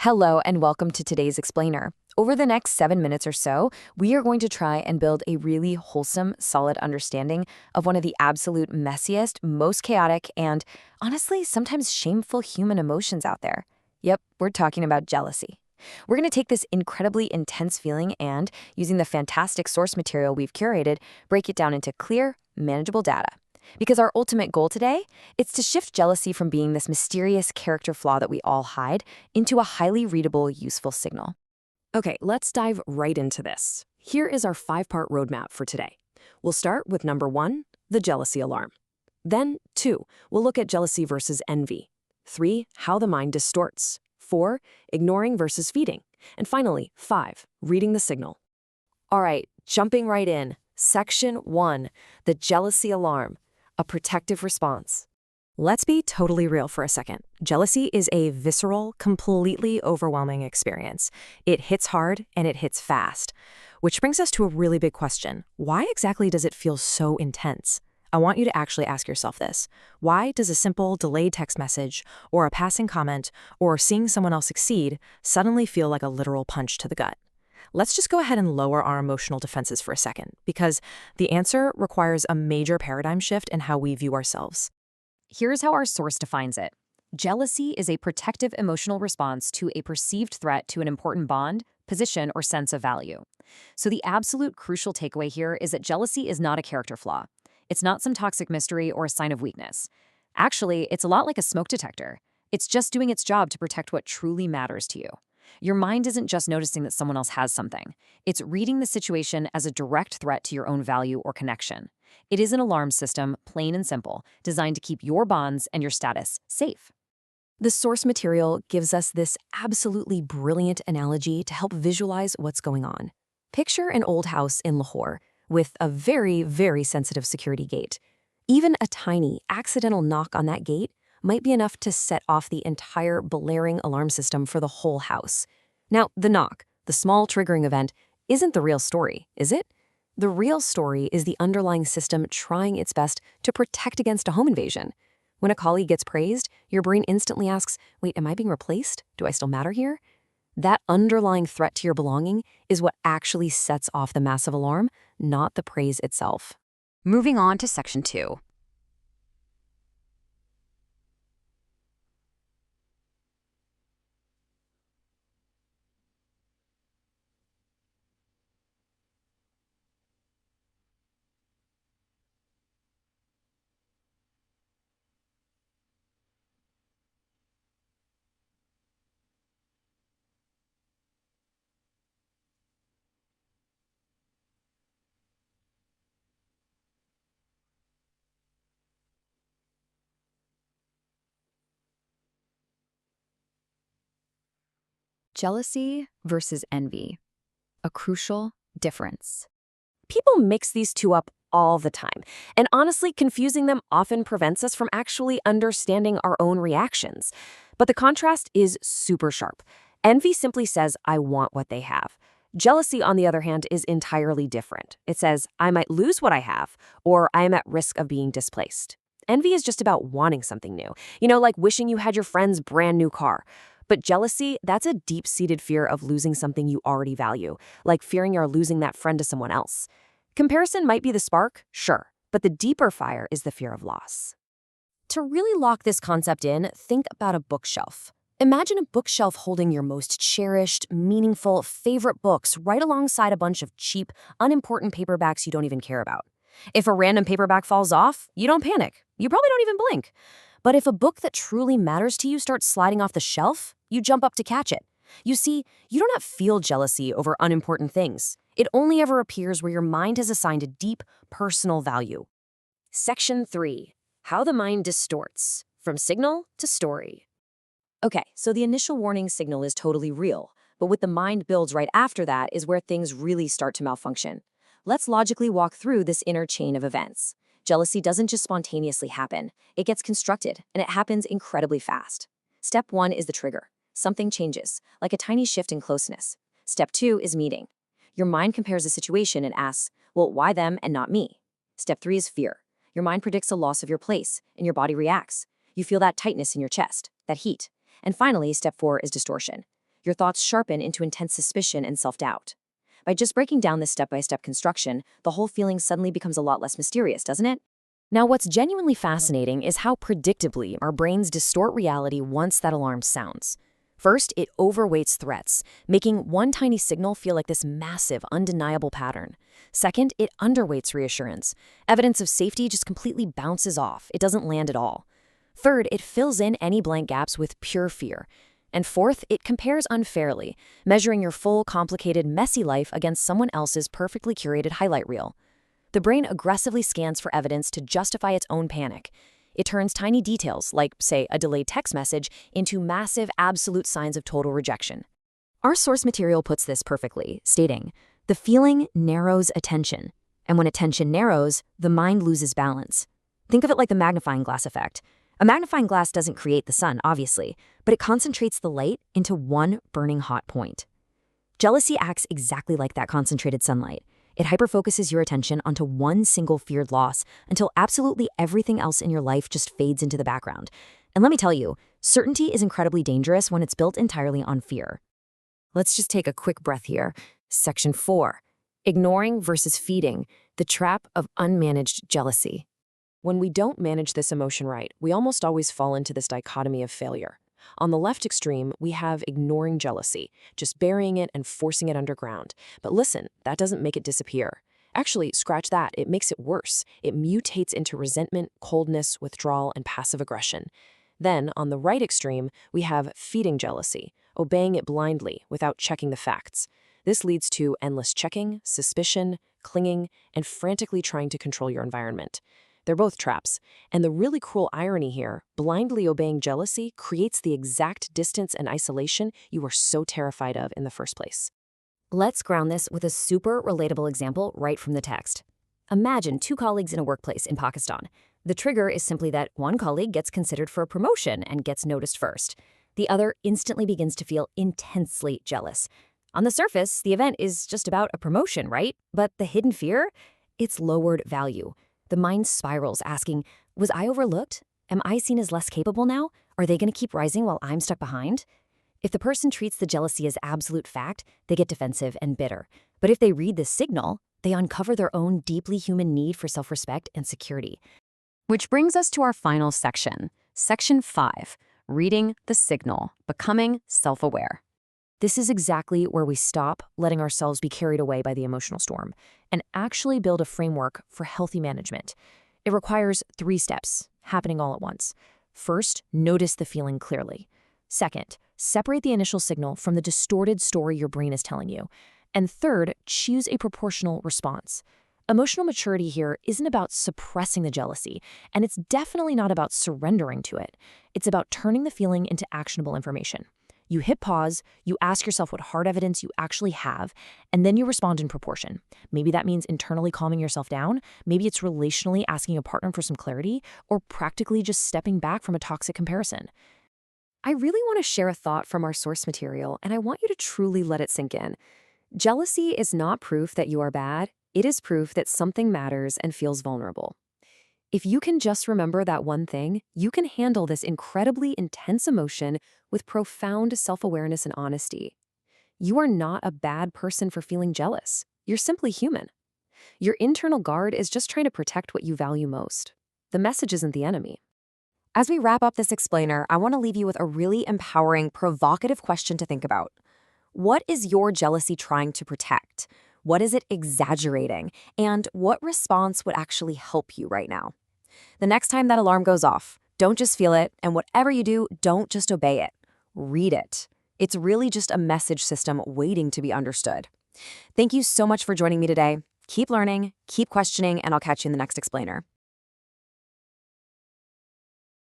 Hello and welcome to today's explainer. Over the next 7 minutes or so, we are going to try and build a really wholesome, solid understanding of one of the absolute messiest, most chaotic, and honestly, sometimes shameful human emotions out there. Yep, we're talking about jealousy. We're going to take this incredibly intense feeling and, using the fantastic source material we've curated, break it down into clear, manageable data. Because our ultimate goal today, it's to shift jealousy from being this mysterious character flaw that we all hide into a highly readable, useful signal. Okay, let's dive right into this. Here is our 5-part roadmap for today. We'll start with number 1, the jealousy alarm. Then 2, we'll look at jealousy versus envy. 3, how the mind distorts. 4, ignoring versus feeding. And finally, 5, reading the signal. All right, jumping right in. Section 1, the jealousy alarm. A protective response. Let's be totally real for a second. Jealousy is a visceral, completely overwhelming experience. It hits hard and it hits fast. Which brings us to a really big question. Why exactly does it feel so intense? I want you to actually ask yourself this. Why does a simple delayed text message, or a passing comment, or seeing someone else succeed suddenly feel like a literal punch to the gut? Let's just go ahead and lower our emotional defenses for a second, because the answer requires a major paradigm shift in how we view ourselves. Here's how our source defines it. Jealousy is a protective emotional response to a perceived threat to an important bond, position, or sense of value. So the absolute crucial takeaway here is that jealousy is not a character flaw. It's not some toxic mystery or a sign of weakness. Actually, it's a lot like a smoke detector. It's just doing its job to protect what truly matters to you. Your mind isn't just noticing that someone else has something. It's reading the situation as a direct threat to your own value or connection. It is an alarm system, plain and simple, designed to keep your bonds and your status safe. The source material gives us this absolutely brilliant analogy to help visualize what's going on. Picture an old house in Lahore with a very, very sensitive security gate. Even a tiny, accidental knock on that gate might be enough to set off the entire blaring alarm system for the whole house. Now, the knock, the small triggering event, isn't the real story, is it? The real story is the underlying system trying its best to protect against a home invasion. When a colleague gets praised, your brain instantly asks, wait, am I being replaced? Do I still matter here? That underlying threat to your belonging is what actually sets off the massive alarm, not the praise itself. Moving on to section 2. Jealousy versus envy. A crucial difference. People mix these two up all the time, and honestly, confusing them often prevents us from actually understanding our own reactions. But the contrast is super sharp. Envy simply says, I want what they have. Jealousy, on the other hand, is entirely different. It says, I might lose what I have, or I am at risk of being displaced. Envy is just about wanting something new, like wishing you had your friend's brand new car. But jealousy, that's a deep-seated fear of losing something you already value, like fearing you're losing that friend to someone else. Comparison might be the spark, sure, but the deeper fire is the fear of loss. To really lock this concept in, think about a bookshelf. Imagine a bookshelf holding your most cherished, meaningful, favorite books right alongside a bunch of cheap, unimportant paperbacks you don't even care about. If a random paperback falls off, you don't panic. You probably don't even blink. But if a book that truly matters to you starts sliding off the shelf, you jump up to catch it. You see, you do not feel jealousy over unimportant things. It only ever appears where your mind has assigned a deep, personal value. Section 3. How the mind distorts. From signal to story. Okay, so the initial warning signal is totally real, but what the mind builds right after that is where things really start to malfunction. Let's logically walk through this inner chain of events. Jealousy doesn't just spontaneously happen. It gets constructed, and it happens incredibly fast. Step 1 is the trigger. Something changes, like a tiny shift in closeness. Step 2 is meeting. Your mind compares the situation and asks, well, why them and not me? Step 3 is fear. Your mind predicts a loss of your place, and your body reacts. You feel that tightness in your chest, that heat. And finally, step 4 is distortion. your thoughts sharpen into intense suspicion and self-doubt. By just breaking down this step-by-step construction, the whole feeling suddenly becomes a lot less mysterious, doesn't it? Now, what's genuinely fascinating is how predictably our brains distort reality once that alarm sounds. First, it overweights threats, making one tiny signal feel like this massive, undeniable pattern. Second, it underweights reassurance. Evidence of safety just completely bounces off. It doesn't land at all. Third, it fills in any blank gaps with pure fear. And fourth, it compares unfairly, measuring your full, complicated, messy life against someone else's perfectly curated highlight reel. The brain aggressively scans for evidence to justify its own panic. It turns tiny details, like, say, a delayed text message, into massive, absolute signs of total rejection. Our source material puts this perfectly, stating, "The feeling narrows attention, and when attention narrows, the mind loses balance." Think of it like the magnifying glass effect. A magnifying glass doesn't create the sun, obviously, but it concentrates the light into one burning hot point. Jealousy acts exactly like that concentrated sunlight. It hyperfocuses your attention onto one single feared loss until absolutely everything else in your life just fades into the background. And let me tell you, certainty is incredibly dangerous when it's built entirely on fear. Let's just take a quick breath here. Section 4. Ignoring versus feeding, the trap of unmanaged jealousy. When we don't manage this emotion right, we almost always fall into this dichotomy of failure. On the left extreme, we have ignoring jealousy, just burying it and forcing it underground. But listen, that doesn't make it disappear. Actually, scratch that, it makes it worse. It mutates into resentment, coldness, withdrawal, and passive aggression. Then, on the right extreme, we have feeding jealousy, obeying it blindly without checking the facts. This leads to endless checking, suspicion, clinging, and frantically trying to control your environment. They're both traps. And the really cruel irony here, blindly obeying jealousy creates the exact distance and isolation you were so terrified of in the first place. Let's ground this with a super relatable example right from the text. Imagine two colleagues in a workplace in Pakistan. The trigger is simply that one colleague gets considered for a promotion and gets noticed first. The other instantly begins to feel intensely jealous. On the surface, the event is just about a promotion, right? But the hidden fear? It's lowered value. The mind spirals, asking, was I overlooked? Am I seen as less capable now? Are they going to keep rising while I'm stuck behind? If the person treats the jealousy as absolute fact, they get defensive and bitter. But if they read the signal, they uncover their own deeply human need for self-respect and security. Which brings us to our final section, Section 5, Reading the Signal, Becoming Self-Aware. This is exactly where we stop letting ourselves be carried away by the emotional storm and actually build a framework for healthy management. It requires 3 steps, happening all at once. First, notice the feeling clearly. Second, separate the initial signal from the distorted story your brain is telling you. And third, choose a proportional response. Emotional maturity here isn't about suppressing the jealousy, and it's definitely not about surrendering to it. It's about turning the feeling into actionable information. You hit pause, you ask yourself what hard evidence you actually have, and then you respond in proportion. Maybe that means internally calming yourself down, maybe it's relationally asking a partner for some clarity, or practically just stepping back from a toxic comparison. I really want to share a thought from our source material, and I want you to truly let it sink in. Jealousy is not proof that you are bad, it is proof that something matters and feels vulnerable. If you can just remember that one thing, you can handle this incredibly intense emotion with profound self-awareness and honesty. You are not a bad person for feeling jealous. You're simply human. Your internal guard is just trying to protect what you value most. The message isn't the enemy. As we wrap up this explainer, I want to leave you with a really empowering, provocative question to think about. What is your jealousy trying to protect? What is it exaggerating? And what response would actually help you right now? The next time that alarm goes off, don't just feel it, and whatever you do, don't just obey it. Read it. It's really just a message system waiting to be understood. Thank you so much for joining me today. Keep learning, keep questioning, and I'll catch you in the next explainer.